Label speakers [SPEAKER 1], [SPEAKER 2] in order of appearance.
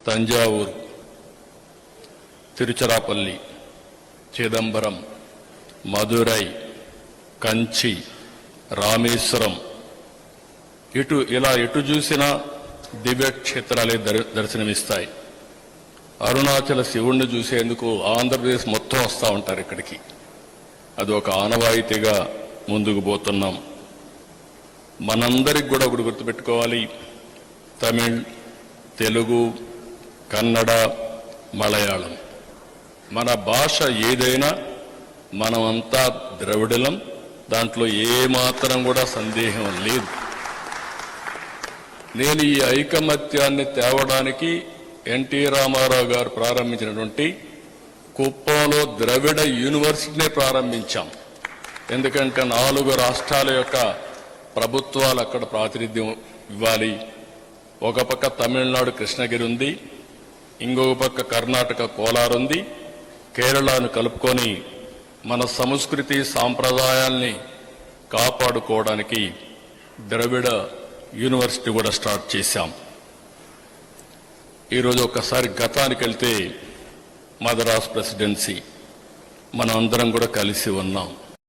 [SPEAKER 1] తంజావూరు, తిరుచిరాపల్లి, చిదంబరం, మదురై, కంచి, రామేశ్వరం, ఇలా ఎటు చూసినా దివ్యక్షేత్రాలే దర్శనమిస్తాయి. అరుణాచల శివుణ్ణి చూసేందుకు ఆంధ్రప్రదేశ్ మొత్తం వస్తూ ఉంటారు ఇక్కడికి. అది ఒక ఆనవాయితీగా ముందుకు పోతున్నాం. మనందరికి కూడా ఒకటి గుర్తుపెట్టుకోవాలి, తమిళ్, తెలుగు, కన్నడ, మలయాళం, మన భాష ఏదైనా మనమంతా ద్రవిడులం, దాంట్లో ఏమాత్రం కూడా సందేహం లేదు. నేను ఈ ఐకమత్యాన్ని తేవడానికి ఎన్టీ రామారావు గారు ప్రారంభించినటువంటి కుప్పంలో ద్రవిడ యూనివర్సిటీనే ప్రారంభించాం. ఎందుకంటే 4 రాష్ట్రాల యొక్క ప్రభుత్వాలు అక్కడ ప్రాతినిధ్యం ఇవ్వాలి. ఒక పక్క తమిళనాడు కృష్ణగిరి ఉంది, ఇంకొక పక్క కర్ణాటక కోలార్ ఉంది. కేరళను కలుపుకొని మన సంస్కృతి సాంప్రదాయాల్ని కాపాడుకోవడానికి ద్రవిడ యూనివర్సిటీ కూడా స్టార్ట్ చేశాం. ఈరోజు ఒక్కసారి గతానికి వెళ్తే మద్రాస్ ప్రెసిడెన్సీ మనం అందరం కూడా కలిసి ఉన్నాం.